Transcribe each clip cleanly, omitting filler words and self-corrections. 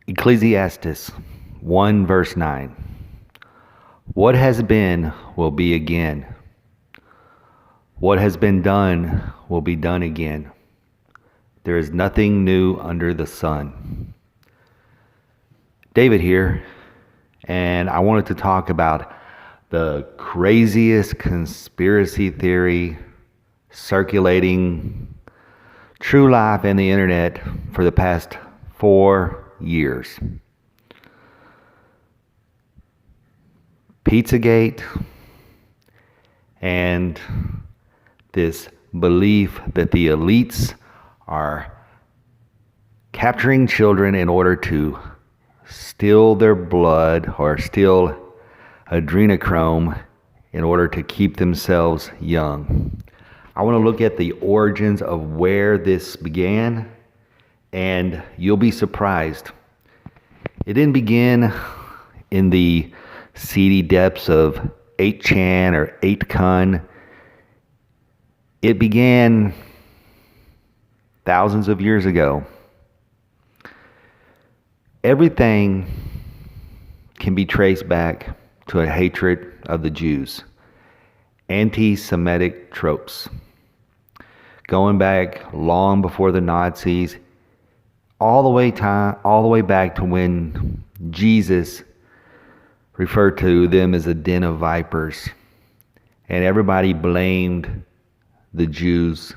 Ecclesiastes 1 verse 9. What has been will be again. What has been done will be done again. There is nothing new under the sun. David here, and I wanted to talk about the craziest conspiracy theory circulating true life and the internet for the past 4 years. Pizzagate and this belief that the elites are capturing children in order to steal their blood or steal adrenochrome in order to keep themselves young. I want to look at the origins of where this began, and you'll be surprised. It didn't begin in the seedy depths of 8chan or 8kun. It began thousands of years ago. Everything can be traced back to a hatred of the Jews. Anti-Semitic tropes. Going back long before the Nazis, all the way back to when Jesus referred to them as a den of vipers. And everybody blamed the Jews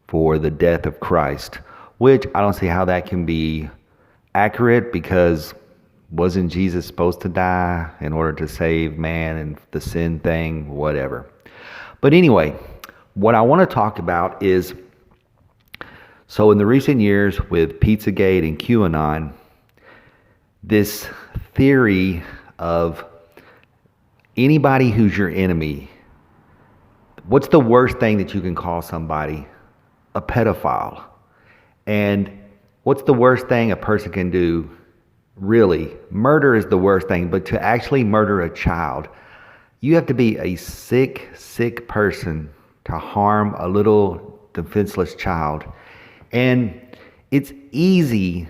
for the death of Christ, which I don't see how that can be accurate, because wasn't Jesus supposed to die in order to save man and the sin thing, whatever. But anyway, what I want to talk about is, so in the recent years with Pizzagate and QAnon, this theory of anybody who's your enemy, what's the worst thing that you can call somebody? A pedophile. And what's the worst thing a person can do? Really, murder is the worst thing, but to actually murder a child, you have to be a sick person to harm a little defenseless child. And it's easy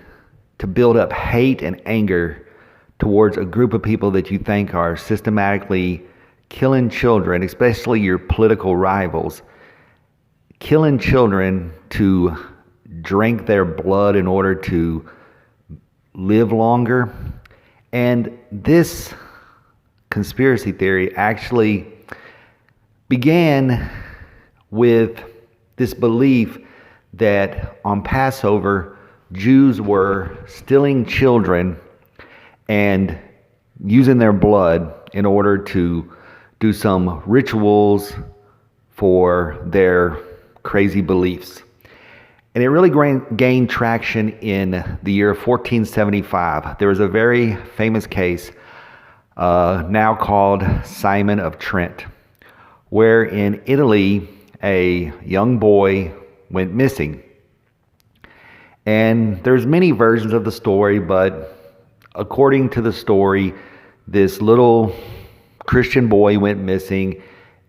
to build up hate and anger towards a group of people that you think are systematically killing children, especially your political rivals, killing children to drink their blood in order to live longer. And this conspiracy theory actually began with this belief that on Passover, Jews were stealing children and using their blood in order to do some rituals for their crazy beliefs. And it really gained traction in the year 1475. There was a very famous case now called Simon of Trent, where in Italy a young boy went missing. And there's many versions of the story, but according to the story, this little Christian boy went missing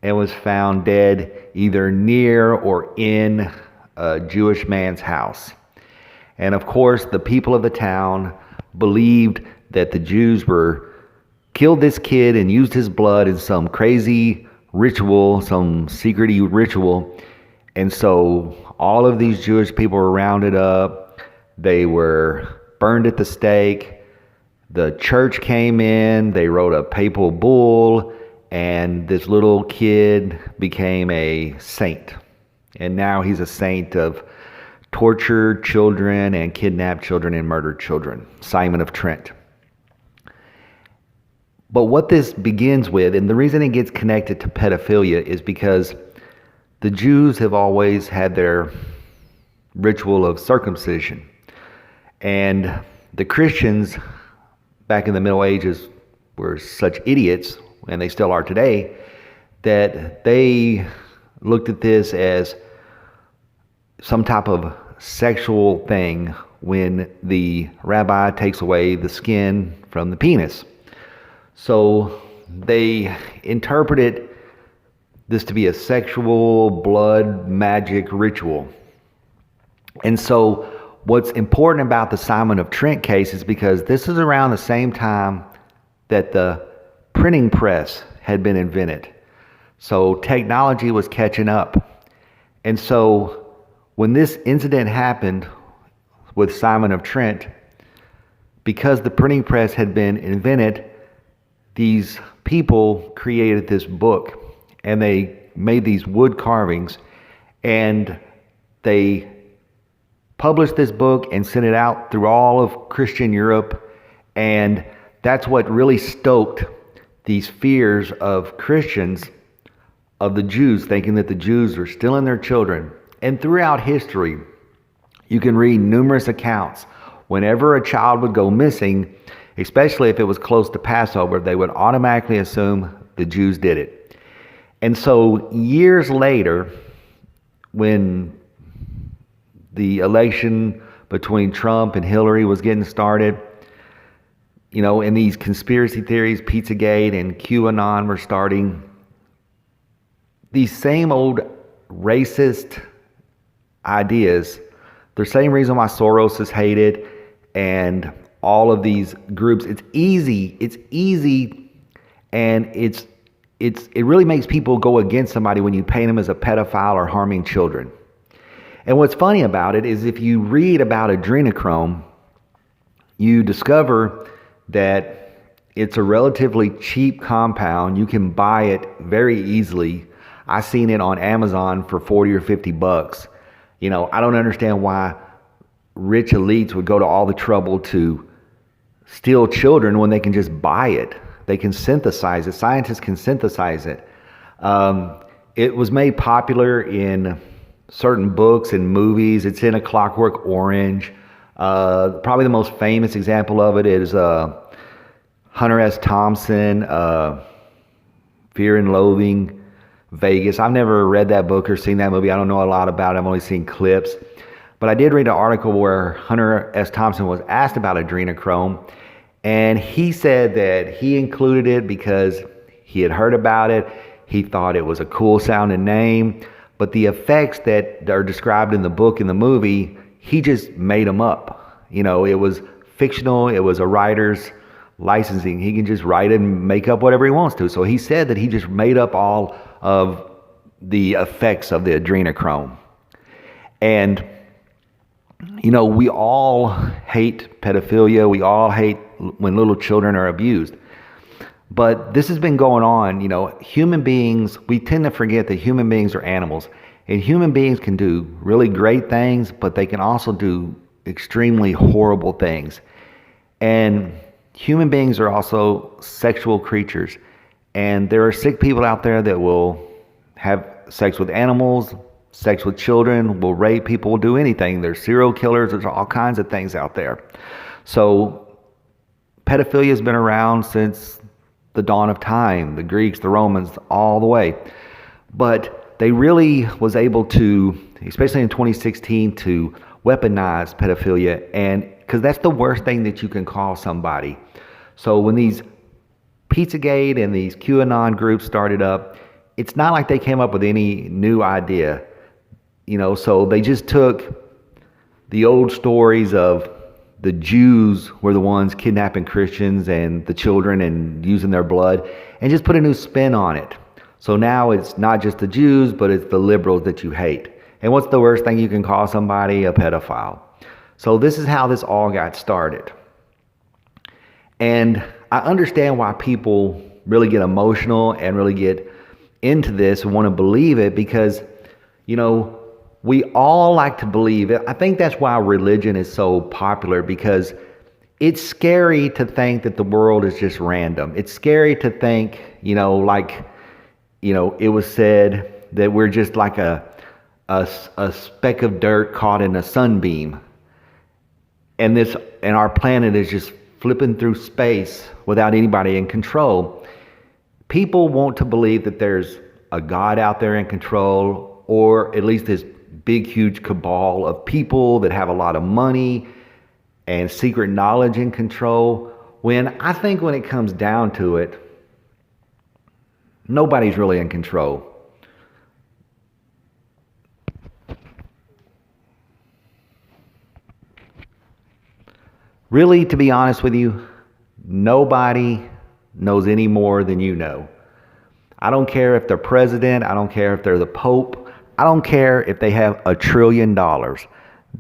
and was found dead either near or in a Jewish man's house. And of course, the people of the town believed that the Jews were killed this kid and used his blood in some crazy ritual, some secret ritual. And so all of these Jewish people were rounded up. They were burned at the stake. The church came in. They wrote a papal bull, and this little kid became a saint. And now he's a saint of tortured children and kidnapped children and murdered children, Simon of Trent. But what this begins with, and the reason it gets connected to pedophilia, is because the Jews have always had their ritual of circumcision. And the Christians back in the Middle Ages were such idiots, and they still are today, that they looked at this as some type of sexual thing when the rabbi takes away the skin from the penis. So they interpreted this to be a sexual blood magic ritual. And so what's important about the Simon of Trent case is because this is around the same time that the printing press had been invented. So technology was catching up. And so when this incident happened with Simon of Trent, because the printing press had been invented, these people created this book and they made these wood carvings and they published this book and sent it out through all of Christian Europe. And that's what really stoked these fears of Christians, of the Jews, thinking that the Jews were stealing their children. And throughout history, you can read numerous accounts. Whenever a child would go missing, especially if it was close to Passover, they would automatically assume the Jews did it. And so years later, when the election between Trump and Hillary was getting started, and these conspiracy theories, Pizzagate and QAnon were starting, these same old racist ideas, the same reason why Soros is hated and all of these groups, it's easy and it really makes people go against somebody when you paint them as a pedophile or harming children. And what's funny about it is if you read about adrenochrome, you discover that it's a relatively cheap compound. You can buy it very easily. I seen it on Amazon for 40 or 50 bucks. I don't understand why rich elites would go to all the trouble to steal children when they can just buy it. They can synthesize it. Scientists can synthesize it. It was made popular in certain books and movies. It's in A Clockwork Orange. Probably the most famous example of it is Hunter S. Thompson, Fear and Loathing, Vegas. I've never read that book or seen that movie. I don't know a lot about it. I've only seen clips. But I did read an article where Hunter S. Thompson was asked about adrenochrome, and he said that he included it because he had heard about it. He thought it was a cool sounding name, but the effects that are described in the book and the movie, he just made them up. It was fictional. It was a writer's licensing. He can just write it and make up whatever he wants to. So he said that he just made up all of the effects of the adrenochrome. And we all hate pedophilia. We all hate when little children are abused. But this has been going on. Human beings, we tend to forget that human beings are animals. And human beings can do really great things, but they can also do extremely horrible things. And human beings are also sexual creatures. And there are sick people out there that will have sex with animals, sex with children, will rape people, will do anything. There's serial killers. There's all kinds of things out there. So pedophilia has been around since the dawn of time, the Greeks, the Romans, all the way. But they really was able to, especially in 2016, to weaponize pedophilia, and because that's the worst thing that you can call somebody. So when these Pizzagate and these QAnon groups started up, it's not like they came up with any new idea. So they just took the old stories of the Jews were the ones kidnapping Christians and the children and using their blood, and just put a new spin on it. So now it's not just the Jews, but it's the liberals that you hate. And what's the worst thing you can call somebody? A pedophile. So this is how this all got started. And I understand why people really get emotional and really get into this and want to believe it, because, we all like to believe it. I think that's why religion is so popular, because it's scary to think that the world is just random. It's scary to think, it was said that we're just like a speck of dirt caught in a sunbeam. And our planet is just flipping through space without anybody in control. People want to believe that there's a God out there in control, or at least this big, huge cabal of people that have a lot of money and secret knowledge in control, when I think when it comes down to it, nobody's really in control. Really, to be honest with you, nobody knows any more than you know. I don't care if they're president. I don't care if they're the Pope. I don't care if they have $1 trillion.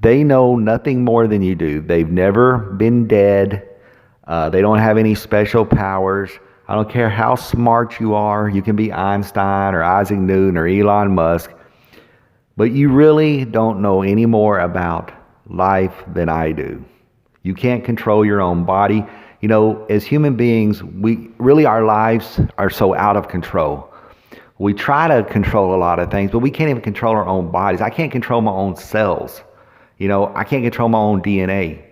They know nothing more than you do. They've never been dead. They don't have any special powers. I don't care how smart you are. You can be Einstein or Isaac Newton or Elon Musk. But you really don't know any more about life than I do. You can't control your own body. You know, as human beings, our lives are so out of control. We try to control a lot of things, but we can't even control our own bodies. I can't control my own cells. You know, I can't control my own DNA.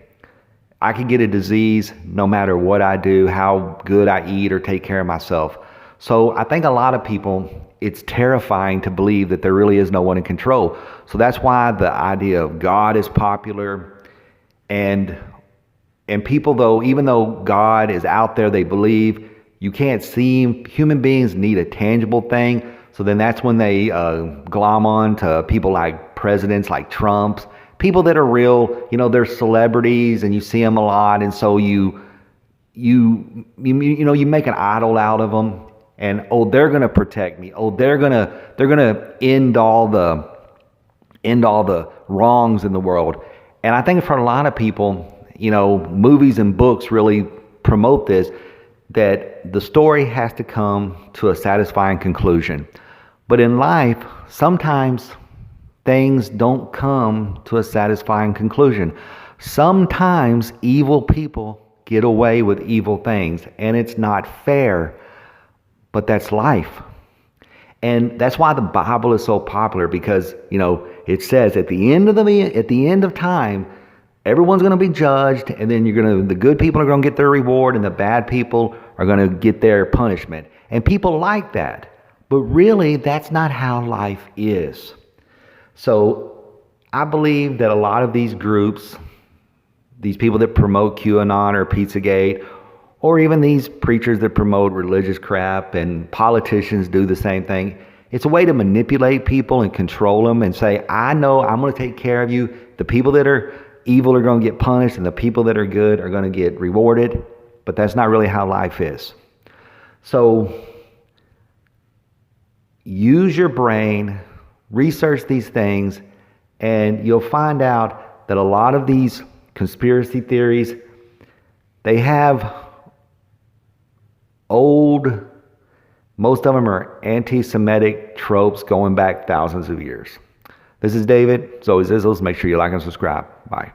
I can get a disease no matter what I do, how good I eat or take care of myself. So I think a lot of people, it's terrifying to believe that there really is no one in control. So that's why the idea of God is popular. And people, though, even though God is out there, they believe you can't see him. Human beings need a tangible thing. So then that's when they glom on to people like presidents like Trump's. People that are real, you know, they're celebrities and you see them a lot, and so you make an idol out of them, and they're going to protect me. They're going to end all the wrongs in the world. And I think for a lot of people, you know, movies and books really promote this, that the story has to come to a satisfying conclusion. But in life, sometimes things don't come to a satisfying conclusion. Sometimes evil people get away with evil things, and it's not fair, but that's life. And that's why the Bible is so popular, because, you know, it says at the end of time, everyone's going to be judged, and then the good people are going to get their reward, and the bad people are going to get their punishment. And people like that. But really, that's not how life is. So I believe that a lot of these groups, these people that promote QAnon or Pizzagate, or even these preachers that promote religious crap, and politicians do the same thing, it's a way to manipulate people and control them and say, I know I'm going to take care of you. The people that are evil are going to get punished, and the people that are good are going to get rewarded. But that's not really how life is. So use your brain. Research these things, and you'll find out that a lot of these conspiracy theories, they have most of them are anti-Semitic tropes going back thousands of years. This is David. Zoe Zizzles. Make sure you like and subscribe. Bye.